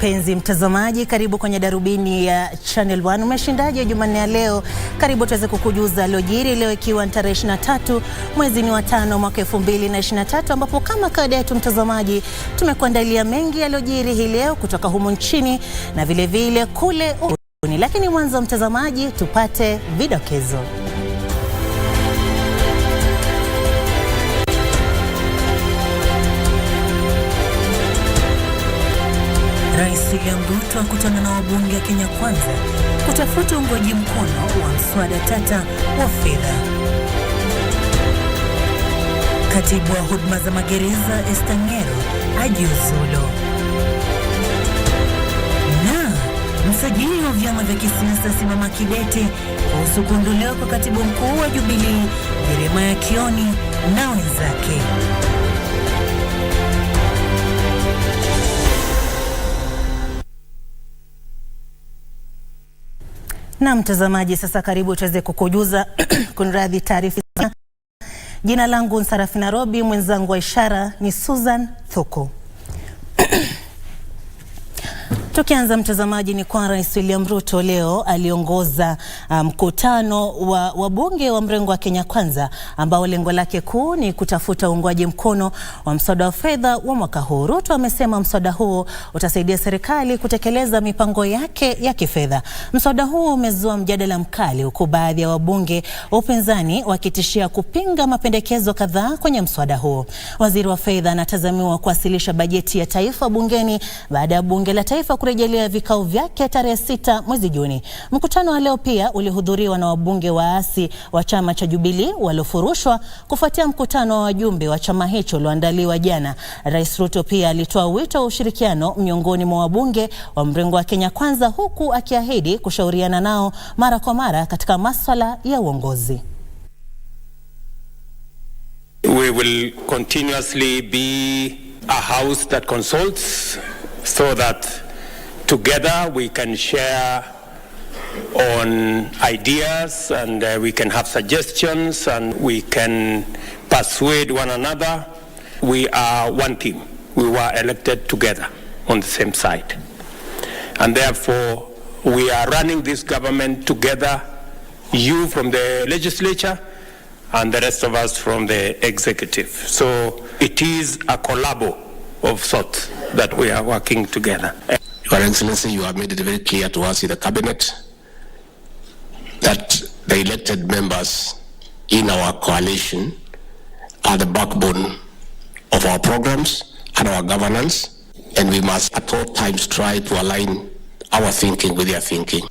Mpenzi mtazamaji, karibu kwenye Darubini ya Channel 1. Umeshindaje Jumanne ya leo? Karibu tuweze kukujuza lojiri leo, ikiwa ni tarehe 23 mwezi ni wa 5 mwaka 2023, ambapo kama kawaida yetu mtazamaji, tumekuandalia mengi ya lojiri hii leo kutoka humu nchini na vile vile kule ughaibuni. Lakini mwanzo mtazamaji, tupate vidokezo. Rais William Ruto akutana na wabunge wa Kenya Kwanza kutafuta uungwaji mkono wa mswada tata wa fedha. Katibu wa huduma za magereza Estangero ajiuzulu. Na msajili wa vyama vya kisiasa simama kidete kuhusu kuondolewa kwa katibu mkuu wa Jubilee Jeremiah Kioni na wenzake. Na mtazamaji, sasa karibu tuweze kukujuza kunradhi taarifa. Jina langu ni Sarafina Robi, mwenzangu wa ishara ni Susan Thuku. Tukianza mtazamaji, ni kwa Rais William Ruto leo aliongoza mkutano wa wabunge wa mrengo wa Kenya Kwanza, ambao lengo lake kuu ni kutafuta uungwaji mkono wa mswada wa fedha wa mwaka huu. Ruto amesema mswada huo utasaidia serikali kutekeleza mipango yake ya kifedha. Mswada huo umezua mjadala mkali, huku baadhi ya wabunge wa upinzani wakitishia kupinga mapendekezo kadhaa kwenye mswada huo. Waziri wa fedha anatazamiwa kuwasilisha bajeti ya taifa bungeni baada ya bunge la taifa kurejelea vikao vyake tarehe 6 mwezi Juni. Mkutano wa leo pia ulihudhuriwa na wabunge waasi wa chama cha Jubilee waliofurushwa kufuatia mkutano wa wajumbe wa chama hicho ulioandaliwa jana. Rais Ruto pia alitoa wito wa ushirikiano miongoni mwa wabunge wa mrengo wa Kenya Kwanza, huku akiahidi kushauriana nao mara kwa mara katika masuala ya uongozi. We will continuously be a house that consults so that together we can share on ideas and we can have suggestions and we can persuade one another. We are one team. We were elected together on the same side. And therefore we are running this government together, you from the legislature and the rest of us from the executive. So it is a collabo of sorts that we are working together. Your Excellency, you have made it very clear to us in the cabinet that the elected members in our coalition are the backbone of our programs and our governance, and we must at all times try to align our thinking with their thinking.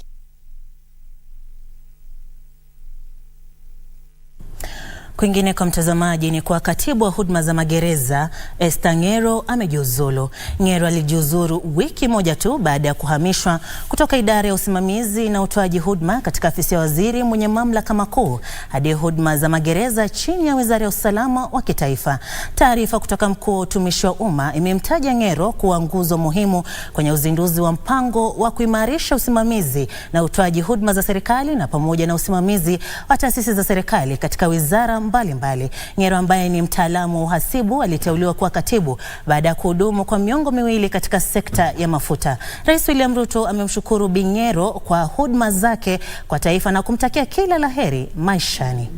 Kwingine kwa mtazamaji, ni kwa katibu wa huduma za magereza Estangero amejiuzulu. Ngero alijiuzuru wiki moja tu baada ya kuhamishwa kutoka idara ya usimamizi na utoaji huduma katika afisi ya waziri mwenye mamlaka makuu hadi huduma za magereza chini ya Wizara ya Usalama wa Kitaifa. Taarifa kutoka mkuu wa utumishi wa umma imemtaja Ngero kuwa nguzo muhimu kwenye uzinduzi wa mpango wa kuimarisha usimamizi na utoaji huduma za serikali na pamoja na usimamizi wa taasisi za serikali katika wizara mbalimbali. Ngero ambaye ni mtaalamu wa uhasibu aliteuliwa kuwa katibu baada ya kuhudumu kwa miongo miwili katika sekta ya mafuta. Rais William Ruto amemshukuru Bi Ngero kwa huduma zake kwa taifa na kumtakia kila laheri maishani.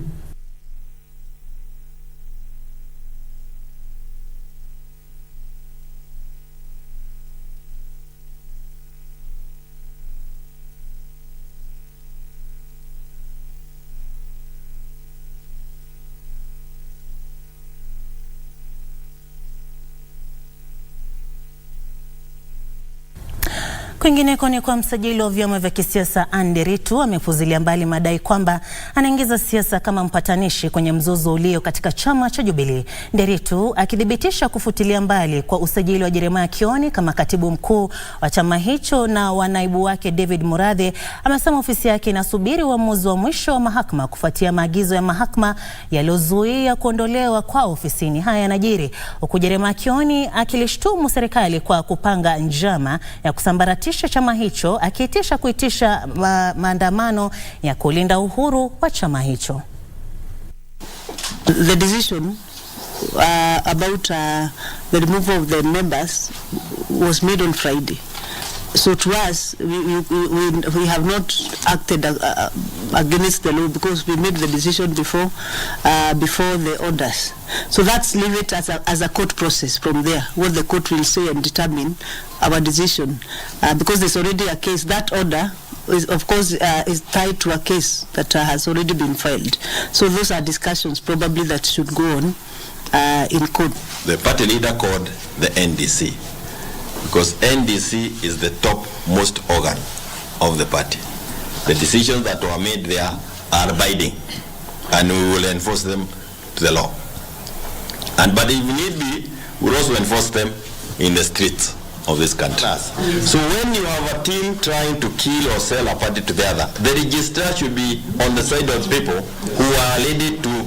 Kwingineko ni kwa msajili wa vyama vya kisiasa Nderitu amepuzilia mbali madai kwamba anaingiza siasa kama mpatanishi kwenye mzozo ulio katika chama cha Jubilee. Nderitu akithibitisha kufutilia mbali kwa usajili wa Jeremiah Kioni kama katibu mkuu wa chama hicho na wanaibu wake David Murathe, amesema ofisi yake inasubiri uamuzi wa mwisho wa mahakama kufuatia maagizo ya mahakama yaliyozuia kuondolewa kwa ofisini. Haya yanajiri huku Jeremiah Kioni akilishtumu serikali kwa kupanga njama ya kusambaratisha chama hicho, akiitisha kuitisha maandamano ya kulinda uhuru wa chama hicho. The decision about the removal of the members was made on Friday. So to us, we have not acted against the law because we made the decision before the orders. So let's leave it as a court process from there, what the court will say and determine our decision. Because there's already a case. That order is, of course, is tied to a case that has already been filed. So those are discussions probably that should go on in court. The party leader called the NDC, because NDC is the topmost organ of the party. The decisions that were made there are binding, and we will enforce them to the law. But if need be, we'll also enforce them in the streets of this country. So when you have a team trying to kill or sell a party to the other, the registrar should be on the side of people who are ready to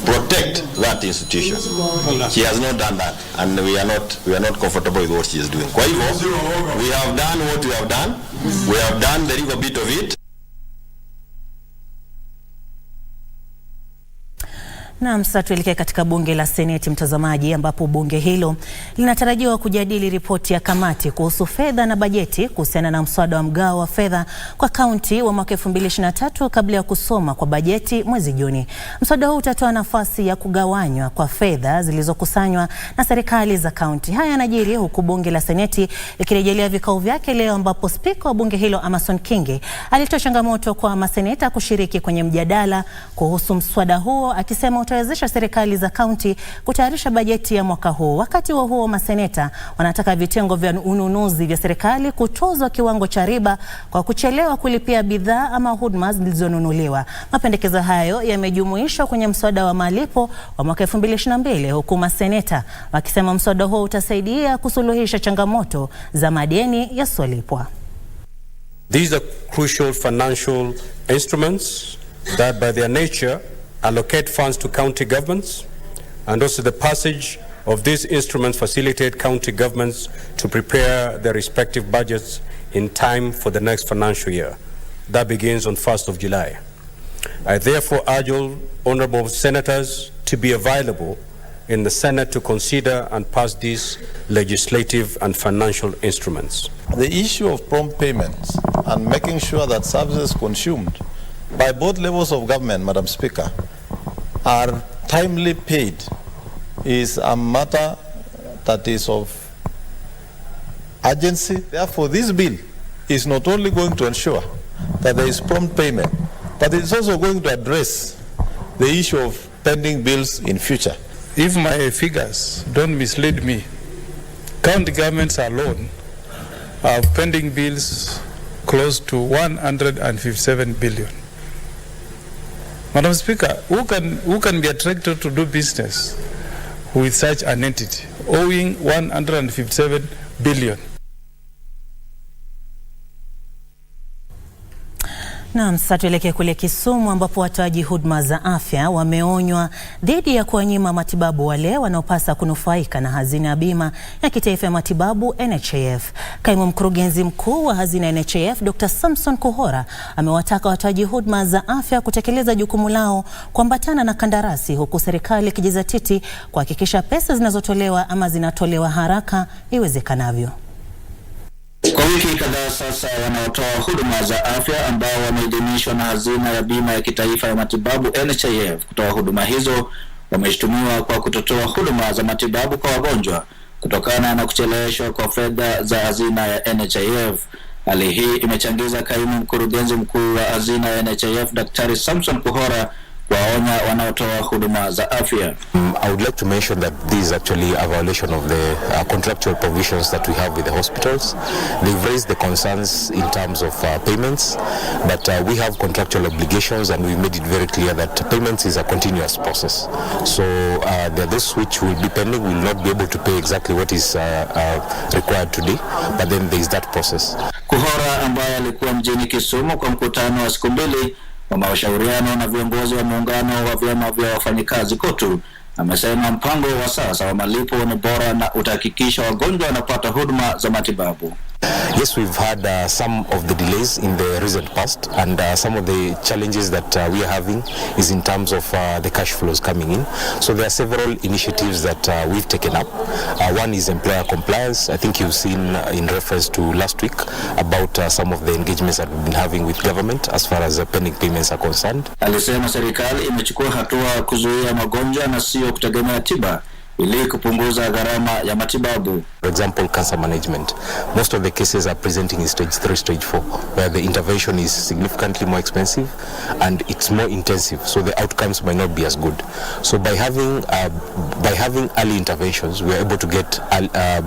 protect that institution. She has not done that, and we are not comfortable with what she is doing. Kwa hivyo, we have done what we have done. We have done the little bit of it. Na sasa tuelekea katika bunge la Seneti, mtazamaji, ambapo bunge hilo linatarajiwa kujadili ripoti ya kamati kuhusu fedha na bajeti kuhusiana na mswada wa mgao wa fedha kwa kaunti wa mwaka 2023 kabla ya kusoma kwa bajeti mwezi Juni. Mswada huu utatoa nafasi ya kugawanywa kwa fedha zilizokusanywa na serikali za kaunti. Haya yanajiri huku bunge la Seneti likirejelea vikao vyake leo, ambapo spika wa bunge hilo Amason Kingi alitoa changamoto kwa maseneta kushiriki kwenye mjadala kuhusu mswada huo, akisema utawezesha serikali za kaunti kutayarisha bajeti ya mwaka huu. Wakati huo maseneta wanataka vitengo vya ununuzi vya serikali kutozwa kiwango cha riba kwa kuchelewa kulipia bidhaa ama huduma zilizonunuliwa. Mapendekezo hayo yamejumuishwa kwenye mswada wa malipo wa mwaka 2022, huku maseneta wakisema mswada huo utasaidia kusuluhisha changamoto za madeni yasiyolipwa. These are crucial financial instruments that by their nature allocate funds to county governments, and also the passage of these instruments facilitate county governments to prepare their respective budgets in time for the next financial year. That begins on 1st of July. I therefore urge all honorable senators to be available in the Senate to consider and pass these legislative and financial instruments. The issue of prompt payments and making sure that services consumed by both levels of government, Madam Speaker, are timely paid is a matter that is of urgency. Therefore, this bill is not only going to ensure that there is prompt payment, but it is also going to address the issue of pending bills in future. If my figures don't mislead me, county governments alone have pending bills close to 157 billion. Madam Speaker, who can be attracted to do business with such an entity owing 157 billion? Na sasa tuelekee kule Kisumu, ambapo watoaji huduma za afya wameonywa dhidi ya kuwanyima matibabu wale wanaopasa kunufaika na hazina ya bima ya kitaifa ya matibabu NHIF. Kaimu mkurugenzi mkuu wa hazina ya NHIF Dr. Samson Kuhora amewataka watoaji huduma za afya kutekeleza jukumu lao kuambatana na kandarasi, huku serikali ikijizatiti kuhakikisha pesa zinazotolewa ama zinatolewa haraka iwezekanavyo. Kwa wiki kadhaa sasa, wanaotoa huduma za afya ambao wameidhinishwa na hazina ya bima ya kitaifa ya matibabu NHIF kutoa huduma hizo wameshtumiwa kwa kutotoa huduma za matibabu kwa wagonjwa kutokana na kucheleweshwa kwa fedha za hazina ya NHIF. Hali hii imechangiza kaimu mkurugenzi mkuu wa hazina ya NHIF Daktari Samson Kuhora waonya wanaotoa huduma za afya. I would like to mention that this is actually a violation of the contractual provisions that we have with the hospitals. They've raised the concerns in terms of payments, but we have contractual obligations, and we made it very clear that payments is a continuous process. So those which will be pending will not be able to pay exactly what is required today, but then there is that process. Kuhora ambaye alikuwa mjini Kisumu kwa mkutano wa siku mbili wa mashauriano na viongozi wa muungano wa vyama vya wafanyikazi KOTU, amesema mpango wa sasa wa malipo ni bora na utahakikisha wagonjwa wanapata huduma za matibabu. Yes, we've had some of the delays in the recent past, and some of the challenges that we are having is in terms of the cash flows coming in. So there are several initiatives that we've taken up. One is employer compliance. I think you've seen in reference to last week about some of the engagements that we've been having with government as far as pending payments are concerned. Alisema serikali imechukua hatua kuzuia magonjwa na sio kutegemea tiba ili kupunguza gharama ya matibabu. For example, cancer management. Most of the cases are presenting in stage 3, stage 4, where the intervention is significantly more expensive and it's more intensive, so the outcomes might not be as good. So by having early interventions, we are able to get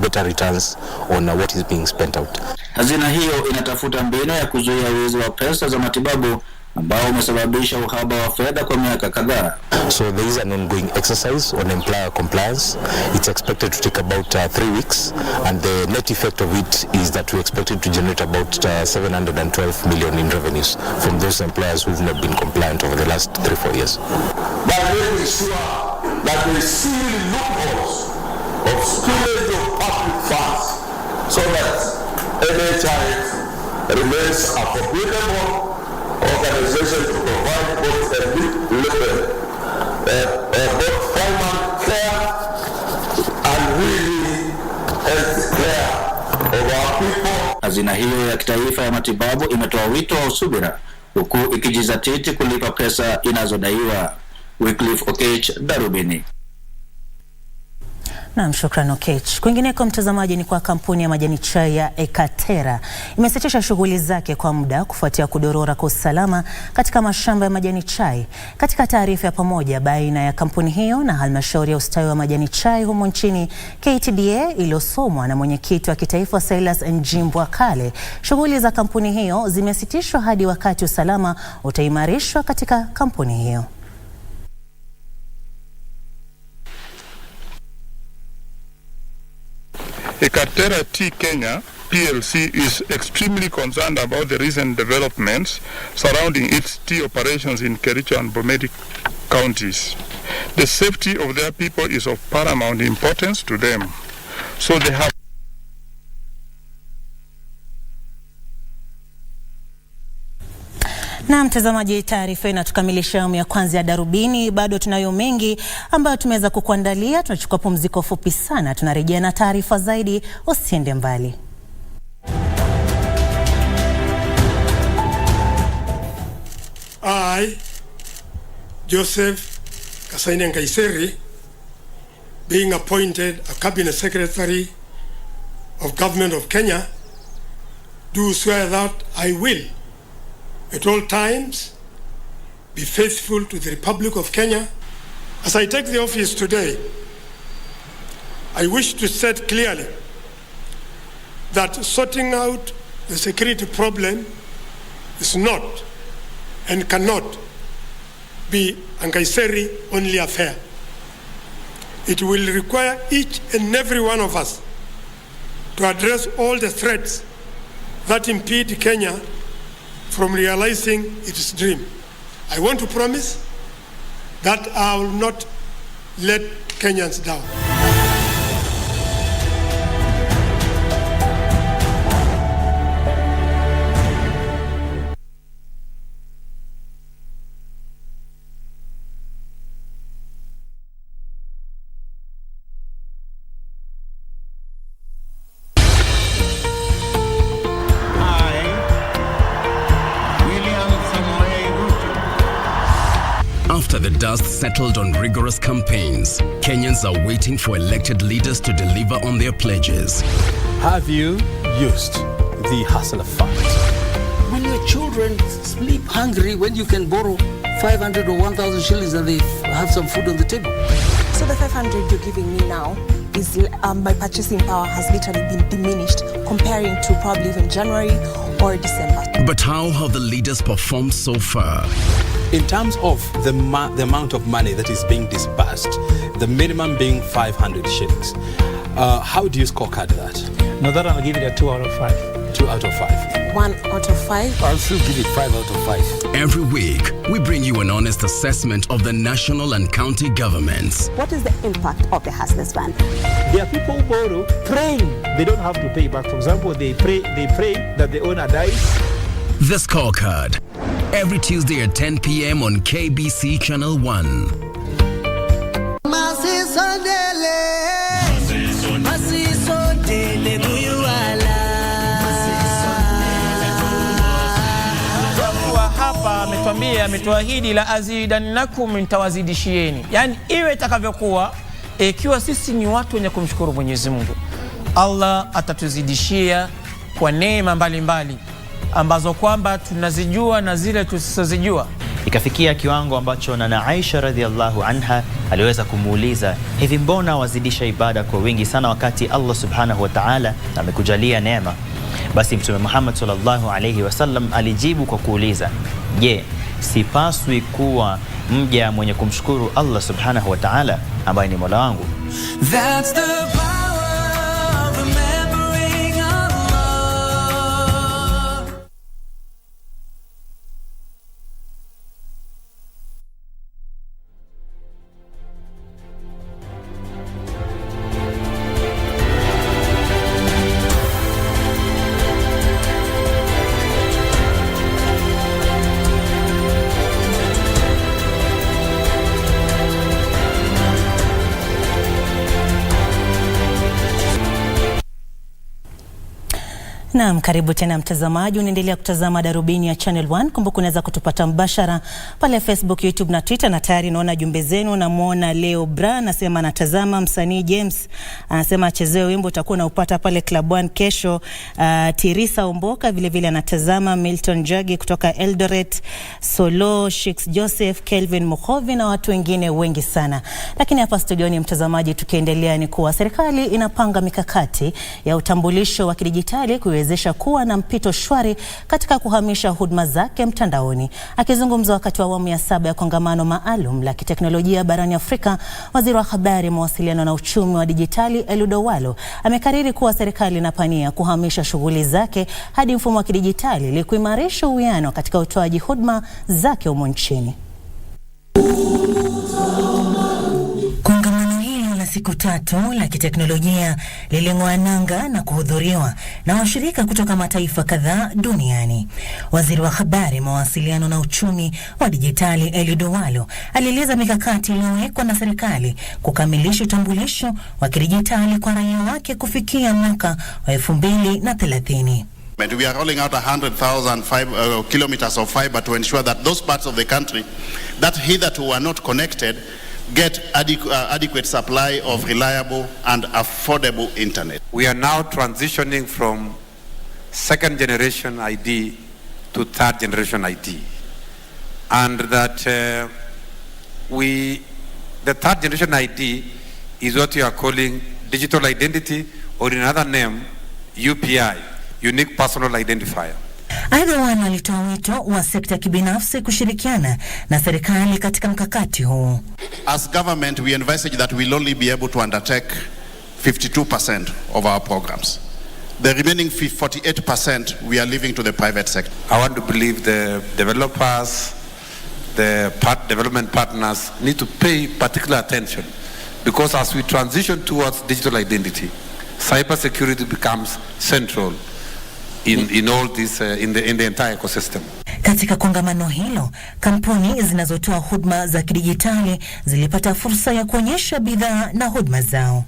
better returns on what is being spent out. Hazina hiyo inatafuta mbinu ya kuzuia wizi wa pesa za matibabu ambao umesababisha uhaba wa fedha kwa miaka kadhaa. So there is an ongoing exercise on employer compliance. It's expected to take about 3 weeks, and the net effect of it is that we expected to generate about 712 million in revenues from those employers who've not been compliant over the last 3-4 years. By making sure that we seal loopholes of spillage of public funds so that NHIF remains a formidable organization to provide both both primary care and really health care of our people. Hazina hiyo ya kitaifa ya matibabu imetoa wito wa usubira huku ikijizatiti kulipa pesa inazodaiwa. Wycliffe Okech, Darubini. Naam, shukrani Okech. Kwingineko mtazamaji, ni kwa kampuni ya majani chai ya Ekatera imesitisha shughuli zake kwa muda kufuatia kudorora kwa usalama katika mashamba ya majani chai. Katika taarifa ya pamoja baina ya kampuni hiyo na halmashauri ya ustawi wa majani chai humo nchini KTDA iliyosomwa na mwenyekiti wa kitaifa Silas Njimbwa Kale, shughuli za kampuni hiyo zimesitishwa hadi wakati usalama utaimarishwa katika kampuni hiyo. Ekatera Tea Kenya PLC is extremely concerned about the recent developments surrounding its tea operations in Kericho and Bomet counties. The safety of their people is of paramount importance to them, so they have Na mtazamaji, taarifa inatukamilishia awamu ya kwanza ya Darubini. Bado tunayo mengi ambayo tumeweza kukuandalia. Tunachukua pumziko fupi sana, tunarejea na taarifa zaidi. Usiende mbali. I, Joseph Kasaine Nkaiseri, being appointed a Cabinet Secretary of Government of Kenya, do swear that I will at all times be faithful to the Republic of Kenya. As I take the office today, I wish to state clearly that sorting out the security problem is not and cannot be Nkaiseri only affair. It will require each and every one of us to address all the threats that impede Kenya from realizing its dream. I want to promise that I will not let Kenyans down. After the dust settled on rigorous campaigns, Kenyans are waiting for elected leaders to deliver on their pledges. Have you used the hustler fund? When your children sleep hungry, when you can borrow 500 or 1,000 shillings and they have some food on the table. So the 500 you're giving me now is my purchasing power has literally been diminished comparing to probably even January or December. But how have the leaders performed so far? In terms of the amount of money that is being disbursed, the minimum being 500 shillings, how do you scorecard that? No, that I'll give it a 2 out of 5. 2 out of 5. 1 out of 5. I'll still give it 5 out of 5. Every week, we bring you an honest assessment of the national and county governments. What is the impact of the Hustlers Fund? There are people who borrow praying they don't have to pay back. For example, they pray that the owner dies. The Scorecard. Every Tuesday at 10 p.m. on KBC Channel 1. Hapa ametuahidi la azidannakum, nitawazidishieni. Yani iwe itakavyokuwa, ikiwa sisi ni watu wenye kumshukuru Mwenyezi Mungu, Allah atatuzidishia kwa neema mbalimbali ambazo kwamba tunazijua na zile tusizojua. Ikafikia kiwango ambacho na Aisha radhiallahu anha aliweza kumuuliza, hivi mbona wazidisha ibada kwa wingi sana wakati Allah subhanahu wa ta'ala amekujalia neema? Basi Mtume Muhammad sallallahu alayhi wasallam alijibu kwa kuuliza, je, sipaswi kuwa mja mwenye kumshukuru Allah subhanahu wa ta'ala ambaye ni Mola wangu? That's the power of remembering Allah. Naam, karibu tena mtazamaji, unaendelea kutazama Darubini ya Channel 1. Kumbuka unaweza kutupata mbashara pale Facebook, YouTube na Twitter, na tayari naona jumbe zenu. Namuona Leo Bra anasema anatazama. Msanii James anasema achezewe wimbo utakuwa unaupata pale Club 1 kesho. Tirisa Omboka vile vile anatazama. Milton Jagi kutoka Eldoret, Solo, Shix Joseph, Kelvin Mukhovi na watu wengine wengi sana. Lakini hapa studioni mtazamaji, tukiendelea ni kuwa serikali inapanga mikakati ya utambulisho wa kidijitali kuwezesha kuwa na mpito shwari katika kuhamisha huduma zake mtandaoni. Akizungumza wakati wa awamu ya 7 ya kongamano maalum la kiteknolojia barani Afrika, waziri wa habari, mawasiliano na uchumi wa dijitali Eliud Owalo amekariri kuwa serikali inapania kuhamisha shughuli zake hadi mfumo wa kidijitali ili kuimarisha uwiano katika utoaji huduma zake humu nchini. Kongamano hilo la siku 3 la kiteknolojia liling'oa nanga na kuhudhuriwa na washirika kutoka mataifa kadhaa duniani. Waziri wa habari, mawasiliano na uchumi wa dijitali Eliud Owalo alieleza mikakati iliyowekwa na serikali kukamilisha utambulisho wa kidijitali kwa raia wake kufikia mwaka wa 2030. We are rolling out 100,000 kilometers of fiber to ensure that those parts of the country that hitherto were not connected get adequate supply of reliable and affordable internet. We are now transitioning from second generation ID to third generation ID. And that the third generation ID is what you are calling digital identity, or in another name, UPI, Unique Personal Identifier. Aidha, alitoa wito wa sekta kibinafsi kushirikiana na serikali katika mkakati huu. As government, we envisage that we'll only be able to undertake 52% of our programs. The remaining 48% we are leaving to the private sector. I want to believe the developers, the development partners need to pay particular attention, because as we transition towards digital identity, cybersecurity becomes central in all this in the entire ecosystem. Katika kongamano hilo, kampuni zinazotoa huduma za kidijitali zilipata fursa ya kuonyesha bidhaa na huduma zao.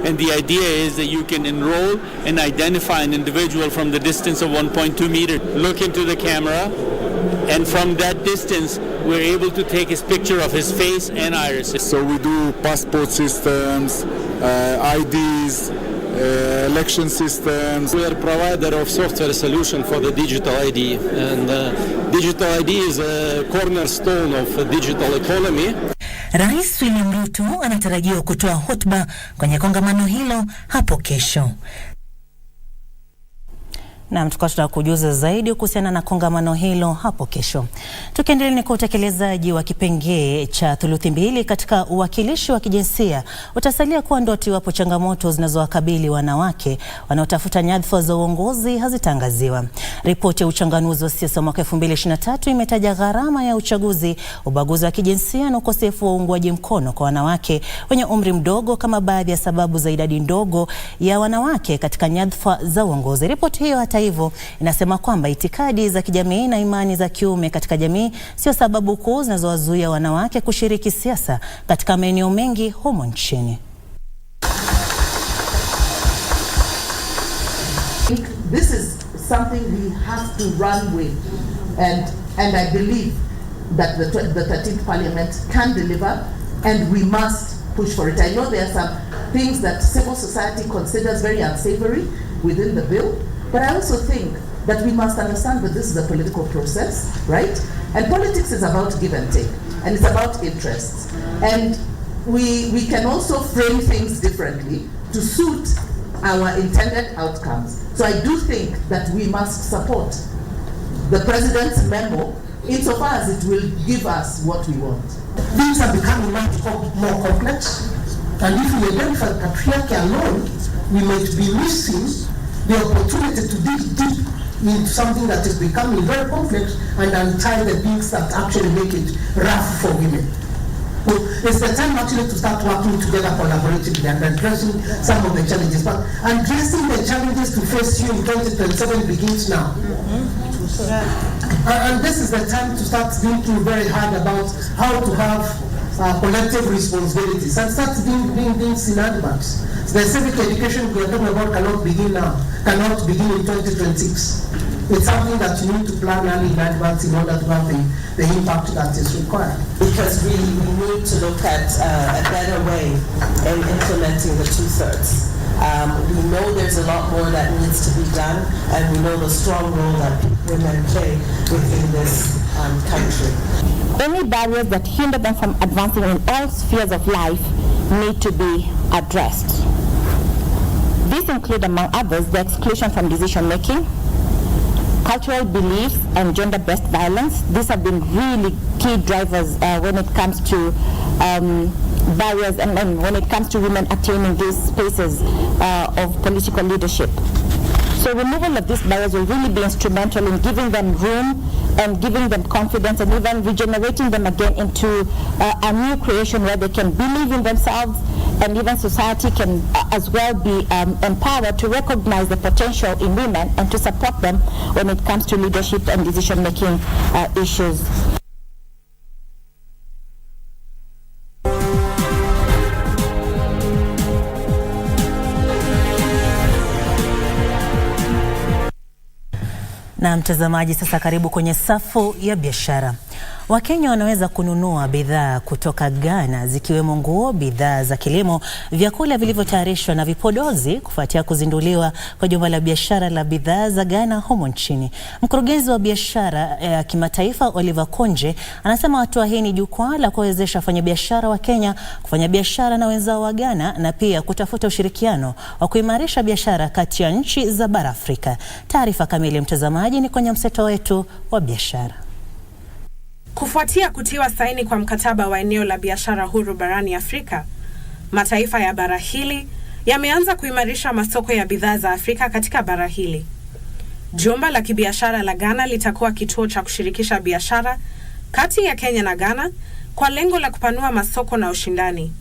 And the idea is that you can enroll and identify an individual from the distance of 1.2 meters. Look into the camera, and from that distance, we're able to take his picture of his face and iris. So we do passport systems, IDs, election systems. We are a provider of software solution for the digital ID, and digital ID is a cornerstone of a digital economy. Rais William Ruto anatarajiwa kutoa hotuba kwenye kongamano hilo hapo kesho. Na tukatoa kujuza zaidi kuhusiana na kongamano hilo hapo kesho. Tukiendelea ni kwa utekelezaji wa kipengee cha thuluthi mbili katika uwakilishi wa kijinsia utasalia kuwa ndoto iwapo changamoto zinazowakabili wanawake wanaotafuta nyadhifa za uongozi hazitangaziwa. Ripoti ya uchanganuzi wa siasa mwaka 2023 imetaja gharama ya uchaguzi, ubaguzi wa kijinsia na ukosefu wa uungwaji mkono kwa wanawake wenye umri mdogo kama baadhi ya sababu za idadi ndogo ya wanawake katika nyadhifa za uongozi. Ripoti hiyo hata hivyo inasema kwamba itikadi za kijamii na imani za kiume katika jamii sio sababu kuu zinazowazuia wanawake kushiriki siasa katika maeneo mengi humo nchini. This is something we have to run with, and I believe that the 13th Parliament can deliver, and we must push for it. I know there are some things that civil society considers very unsavory within the bill, but I also think that we must understand that this is a political process, right? And politics is about give and take, and it's about interests. And we can also frame things differently to suit our intended outcomes. So I do think that we must support the President's memo insofar as it will give us what we want. Things are becoming much more complex, and if we identify patriarchy alone, we might be missing the opportunity to dig deep into something that is becoming very complex and untie the things that actually make it rough for women. So it's the time actually to start working together collaboratively and addressing some of the challenges. But addressing the challenges to face you in 2027 begins now. And this is the time to start thinking very hard about how to have collective responsibilities and start doing things in advance. The civic education we are talking about cannot begin now, cannot begin in 2026. It's something that you need to plan early in advance in order to have the impact that is required. Because we need to look at a better way in implementing the 2/3. We know there's a lot more that needs to be done, and we know the strong role that women play within this country. Any barriers that hinder them from advancing in all spheres of life need to be addressed. These include, among others, the exclusion from decision making, cultural beliefs, and gender-based violence. These have been really key drivers when it comes to barriers and when it comes to women attaining these spaces of political leadership. So removal of these barriers will really be instrumental in giving them room and giving them confidence and even regenerating them again into a new creation where they can believe in themselves, and even society can as well be empowered to recognize the potential in women and to support them when it comes to leadership and decision-making issues. Na mtazamaji, sasa karibu kwenye safu ya biashara. Wakenya wanaweza kununua bidhaa kutoka Ghana zikiwemo nguo, bidhaa za kilimo, vyakula vilivyotayarishwa na vipodozi kufuatia kuzinduliwa kwa jumba la biashara la bidhaa za Ghana humo nchini. Mkurugenzi wa biashara ya kimataifa Oliver Konje anasema hatua hii ni jukwaa la kuwezesha wafanyabiashara wa Kenya kufanya biashara na wenzao wa Ghana na pia kutafuta ushirikiano wa kuimarisha biashara kati ya nchi za bara Afrika. Taarifa kamili mtazamaji ni kwenye mseto wetu wa biashara. Kufuatia kutiwa saini kwa mkataba wa eneo la biashara huru barani Afrika, mataifa ya bara hili yameanza kuimarisha masoko ya bidhaa za Afrika katika bara hili. Jumba la kibiashara la Ghana litakuwa kituo cha kushirikisha biashara kati ya Kenya na Ghana kwa lengo la kupanua masoko na ushindani.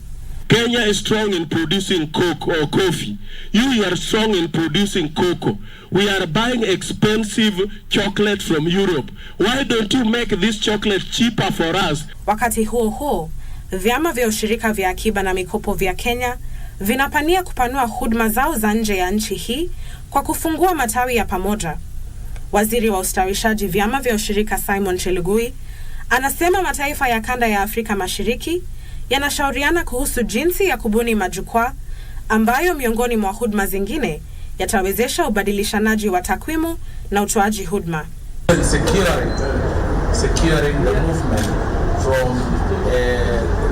Kenya is strong in producing cocoa or coffee. You are strong in producing cocoa. We are buying expensive chocolate from Europe. Why don't you make this chocolate cheaper for us? Wakati huo huo, vyama vya ushirika vya akiba na mikopo vya Kenya vinapania kupanua huduma zao za nje ya nchi hii kwa kufungua matawi ya pamoja. Waziri wa ustawishaji vyama vya ushirika Simon Chelugui anasema mataifa ya kanda ya Afrika Mashariki yanashauriana kuhusu jinsi ya kubuni majukwaa ambayo miongoni mwa huduma zingine yatawezesha ubadilishanaji wa takwimu na utoaji huduma. Securing the movement from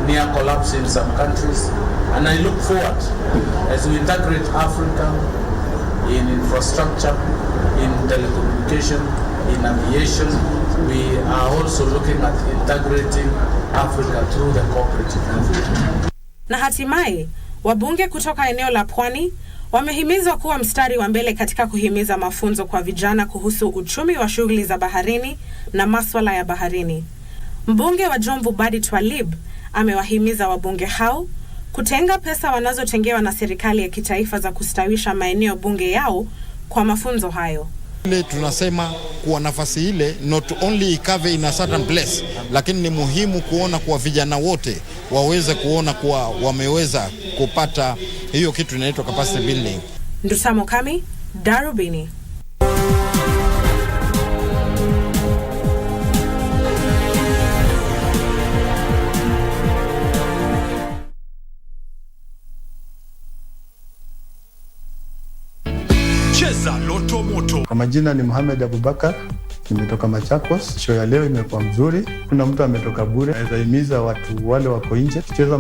near collapse in some countries, and I look forward as we integrate Africa in infrastructure, in telecommunication, in aviation. We are also looking at integrating Africa through the cooperative movement. Na hatimaye, wabunge kutoka eneo la Pwani wamehimizwa kuwa mstari wa mbele katika kuhimiza mafunzo kwa vijana kuhusu uchumi wa shughuli za baharini na masuala ya baharini. Mbunge wa Jomvu Badi Twalib amewahimiza wabunge hao kutenga pesa wanazotengewa na serikali ya kitaifa za kustawisha maeneo bunge yao kwa mafunzo hayo. Ile tunasema kuwa nafasi ile not only ikave in a certain place, lakini ni muhimu kuona kuwa vijana wote waweze kuona kuwa wameweza kupata hiyo kitu inaitwa capacity building. Ndusamo Kami, Darubini. Kwa majina ni Mohamed Abubakar, nimetoka Machakos. Show ya leo imekuwa mzuri. Kuna mtu ametoka bure. Naweza himiza watu wale wako nje kucheza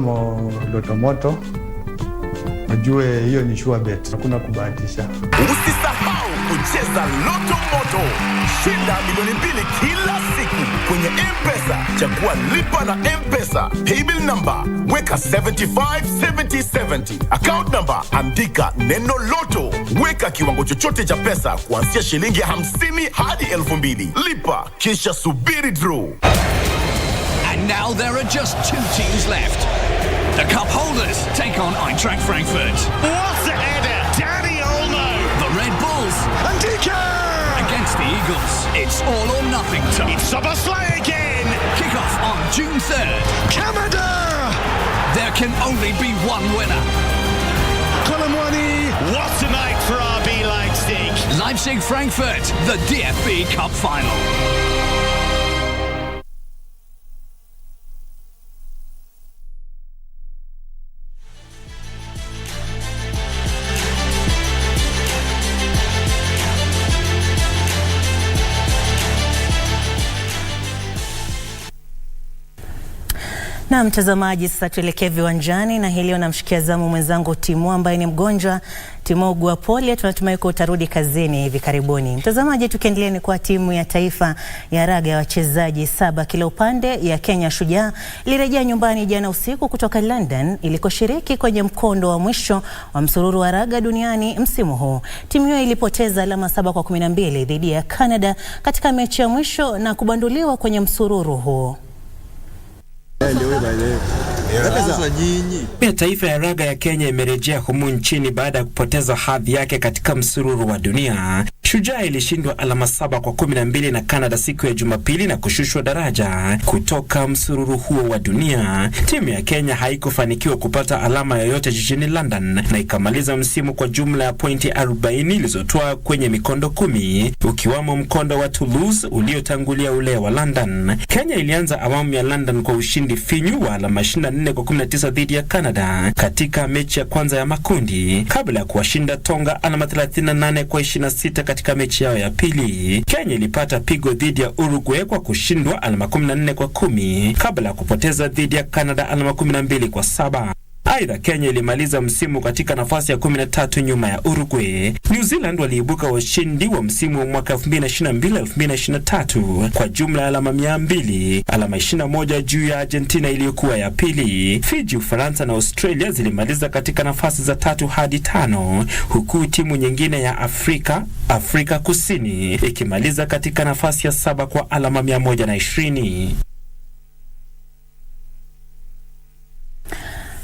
loto moto. Wajue hiyo ni sure bet. Hakuna kubahatisha. Usisahau kucheza loto moto. Shinda milioni 2 kila siku kwenye M-Pesa. Chagua lipa na M-Pesa. Paybill number weka 757070. Account number andika neno loto. Weka kiwango chochote cha pesa kuanzia shilingi 50 hadi 2000. Lipa kisha subiri draw. And now there are just 2 teams left. The cup holders take on Eintracht Frankfurt. What a header! Danny Olmo! The Red Bulls against the Eagles. It's all or nothing time. It's Soboslai again! Kick-off on June 3rd. Kamada! There can only be one winner. Kolomwani! What a night for RB Leipzig! Leipzig-Frankfurt, the DFB Cup final. Na mtazamaji, sasa tuelekee viwanjani na hii leo namshikia zamu mwenzangu Timo ambaye ni mgonjwa. Timo, ugua pole, tunatumai kwa utarudi kazini hivi karibuni. Mtazamaji, tukiendelea ni kwa timu ya taifa ya raga ya wachezaji 7 kila upande ya Kenya Shujaa ilirejea nyumbani jana usiku kutoka London ilikoshiriki kwenye mkondo wa mwisho wa msururu wa raga duniani msimu huu. Timu hiyo ilipoteza alama 7-12 dhidi ya Canada katika mechi ya mwisho na kubanduliwa kwenye msururu huo. Pia taifa ya raga ya Kenya imerejea humu nchini baada ya kupoteza hadhi yake katika msururu wa dunia. Shujaa ilishindwa alama 7-12 na Canada siku ya Jumapili na kushushwa daraja kutoka msururu huo wa dunia. Timu ya Kenya haikufanikiwa kupata alama yoyote jijini London na ikamaliza msimu kwa jumla ya pointi 40 ilizotoa kwenye mikondo 10, ukiwamo mkondo wa Toulouse uliotangulia ule wa London. Kenya ilianza awamu ya London kwa ushindi finyu wa alama 24-19 dhidi ya Canada katika mechi ya kwanza ya makundi kabla ya kuwashinda Tonga alama 38-26 katika mechi yao ya pili. Kenya ilipata pigo dhidi ya Uruguay kwa kushindwa alama 14-10 kabla ya kupoteza dhidi ya Canada alama 12-7. Aidha, Kenya ilimaliza msimu katika nafasi ya 13 nyuma ya Uruguay. New Zealand waliibuka washindi wa msimu wa mwaka 2022-2023 kwa jumla ya alama 200, alama 21 juu ya Argentina iliyokuwa ya pili. Fiji, Ufaransa na Australia zilimaliza katika nafasi za 3 hadi 5, huku timu nyingine ya Afrika Kusini ikimaliza katika nafasi ya 7 kwa alama 120.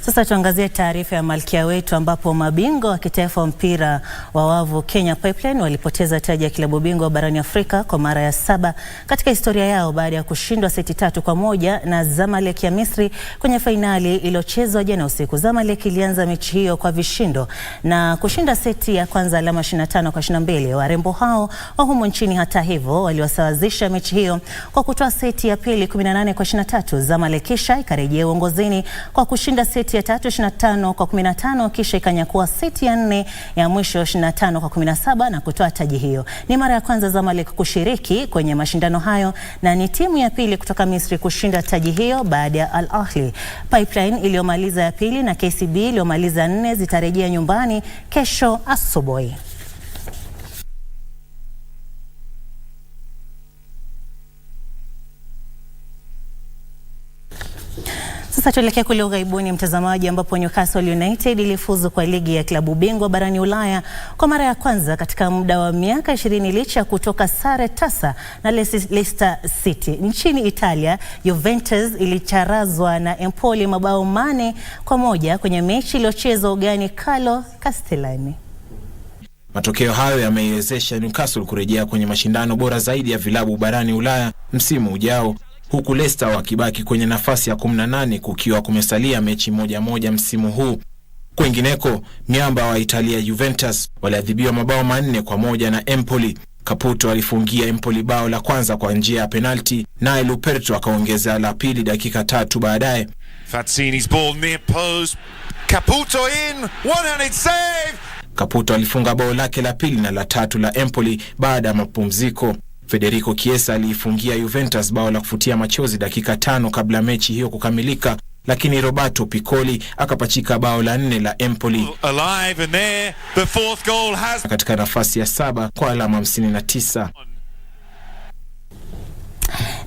Sasa tuangazie taarifa ya Malkia Wetu ambapo mabingwa wa kitaifa wa mpira wa wavu Kenya Pipeline walipoteza taji ya klabu bingwa barani Afrika kwa mara ya 7 katika historia yao baada ya kushindwa seti 3-1 na Zamalek ya Misri kwenye fainali iliyochezwa jana usiku. Zamalek ilianza mechi hiyo kwa vishindo na kushinda seti ya kwanza alama 25-22. Warembo hao wa humo nchini hata hivyo waliwasawazisha mechi hiyo kwa kutoa seti ya pili 18-23. Zamalek kisha ikarejea uongozini kwa kushinda seti ya 3 25-15 kisha ikanyakua seti ya 4 ya mwisho 25-17 na kutoa taji hiyo. Ni mara ya kwanza Zamalek kushiriki kwenye mashindano hayo na ni timu ya pili kutoka Misri kushinda taji hiyo baada ya Al Ahly. Pipeline iliyomaliza ya pili na KCB iliyomaliza 4 zitarejea nyumbani kesho asubuhi. Sasa tuelekea kule ughaibuni, mtazamaji, ambapo Newcastle United ilifuzu kwa ligi ya klabu bingwa barani Ulaya kwa mara ya kwanza katika muda wa miaka 20 licha kutoka sare tasa na Leicester City. Nchini Italia, Juventus ilicharazwa na Empoli mabao 4-1 kwenye mechi iliyochezwa ugani Carlo Castellani. Matokeo hayo yameiwezesha Newcastle kurejea kwenye mashindano bora zaidi ya vilabu barani Ulaya msimu ujao, huku Leicester wakibaki kwenye nafasi ya 18 kukiwa kumesalia mechi moja msimu huu. Kwingineko, miamba wa Italia Juventus waliadhibiwa mabao 4-1 na Empoli. Caputo alifungia Empoli bao la kwanza kwa njia ya penalti, naye Luperto akaongeza la pili dakika 3 baadaye. Fazzini's ball near post. Caputo in, one-handed save. Caputo alifunga bao lake la pili na la tatu la Empoli baada ya mapumziko. Federico Chiesa aliifungia Juventus bao la kufutia machozi dakika 5 kabla mechi hiyo kukamilika, lakini Roberto Piccoli akapachika bao la 4 la Empoli. Alive and there, the fourth goal has katika nafasi ya 7 kwa alama 59.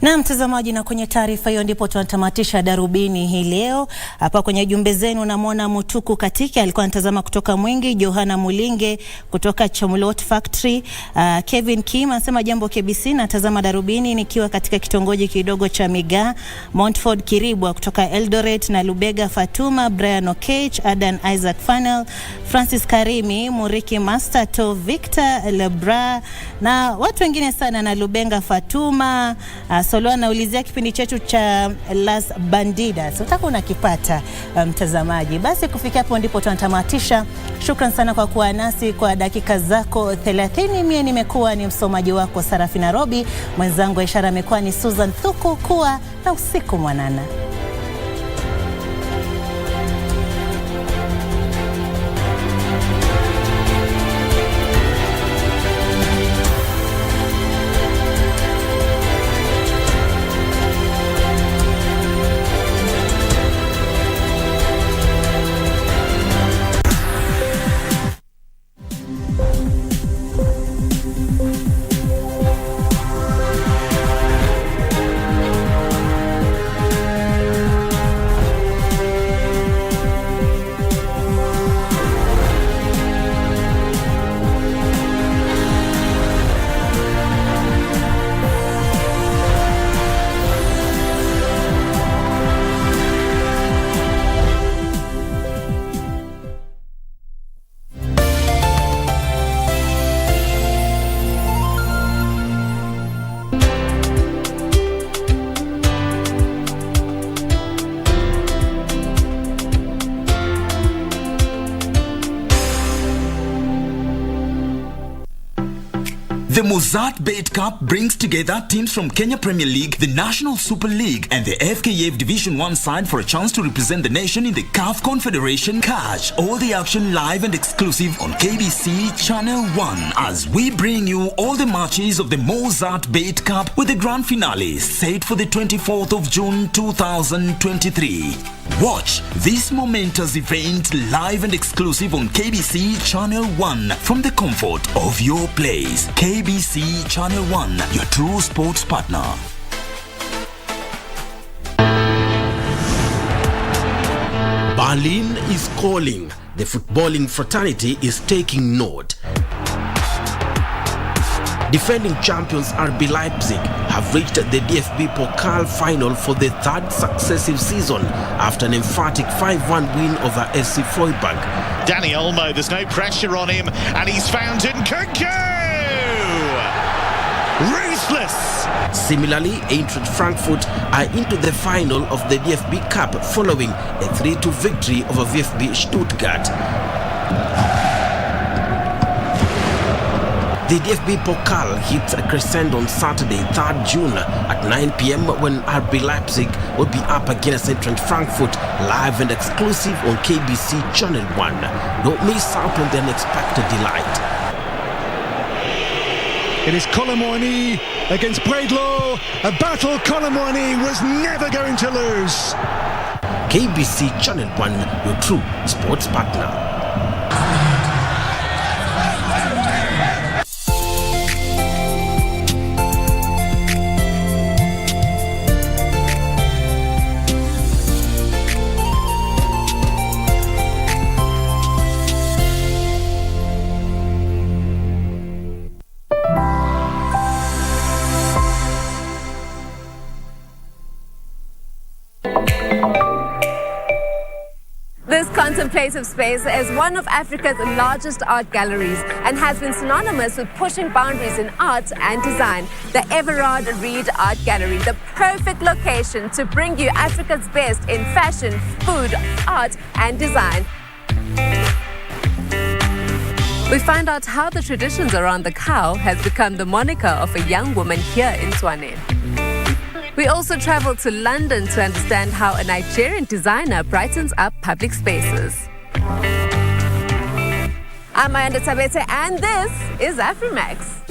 Na mtazamaji, na kwenye taarifa hiyo ndipo tunatamatisha Darubini hii leo. Hapa kwenye jumbe zenu namwona Mutuku Katike alikuwa anatazama kutoka Mwingi, Johana Mulinge kutoka Chomlot Factory, Kevin Kim anasema jambo KBC, natazama Darubini nikiwa katika kitongoji kidogo cha Miga, Montford Kiribwa kutoka Eldoret, na Lubega Fatuma, Brian Okech, Adan Isaac Funnel, Francis Karimi, Muriki Master to Victor Lebra na watu wengine sana, na Lubenga Fatuma. Solo anaulizia kipindi chetu cha Las Bandidas, utaka unakipata mtazamaji. Basi kufikia hapo ndipo tunatamatisha. Shukran sana kwa kuwa nasi kwa dakika zako 30. Mimi nimekuwa ni msomaji wako Sarafina Robi, mwenzangu Ishara amekuwa ni Susan Thuku. Kuwa na usiku mwanana. The Mozart Bet Cup brings together teams from Kenya Premier League, the National Super League, and the FKF Division 1 side for a chance to represent the nation in the CAF Confederation. Catch all the action live and exclusive on KBC Channel 1 as we bring you all the matches of the Mozart Bet Cup, with the grand finale set for the 24th of June 2023. Watch this momentous event live and exclusive on KBC Channel 1 from the comfort of your place. KBC Channel 1, your true sports partner. Berlin is calling. The footballing fraternity is taking note. Defending champions RB Leipzig have reached the DFB Pokal final for the third successive season after an emphatic 5-1 win over SC Freiburg. Danny Olmo, there's no pressure on him, and he's found Nkunku! Ruthless! Similarly, Eintracht Frankfurt are into the final of the DFB Cup following a 3-2 victory over VfB Stuttgart. The DFB Pokal hits a crescendo on Saturday, 3rd June at 9 p.m. when RB Leipzig will be up against Eintracht Frankfurt, live and exclusive on KBC Channel 1. Don't miss out on the unexpected delight. It is Colomboigny against Bredlow, a battle Colomboigny was never going to lose. KBC Channel 1, your true sports partner. Contemplative Space is one of Africa's largest art galleries and has been synonymous with pushing boundaries in art and design. The Everard Reed Art Gallery, the perfect location to bring you Africa's best in fashion, food, art and design. We find out how the traditions around the cow has become the moniker of a young woman here in Tshwane. We also travel to London to understand how a Nigerian designer brightens up public spaces. I'm Ayanda Tabete and this is Afrimax.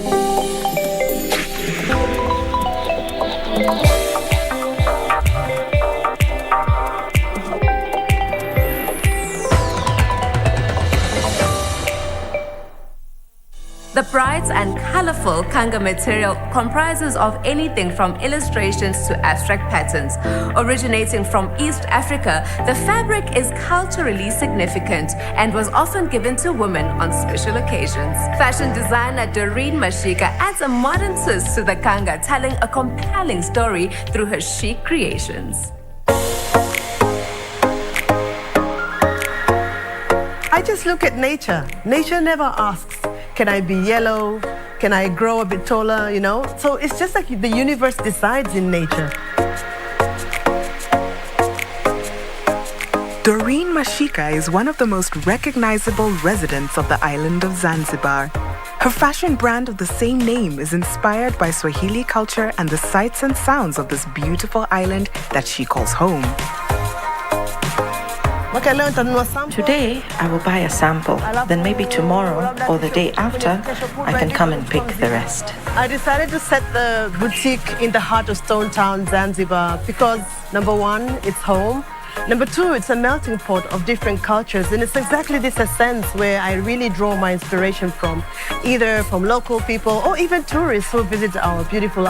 The bright and colorful kanga material comprises of anything from illustrations to abstract patterns. Originating from East Africa, the fabric is culturally significant and was often given to women on special occasions. Fashion designer Doreen Mashika adds a modern twist to the kanga, telling a compelling story through her chic creations. I just look at nature. Nature never asks, can I be yellow? Can I grow a bit taller, you know? So it's just like the universe decides in nature. Doreen Mashika is one of the most recognizable residents of the island of Zanzibar. Her fashion brand of the same name is inspired by Swahili culture and the sights and sounds of this beautiful island that she calls home. Today, I will buy a sample. Then maybe tomorrow or the day after, I can come and pick the rest. I decided to set the boutique in the heart of Stone Town, Zanzibar, because number one, it's home. Number two, it's a melting pot of different cultures. And it's exactly this essence where I really draw my inspiration from, either from local people or even tourists who visit our beautiful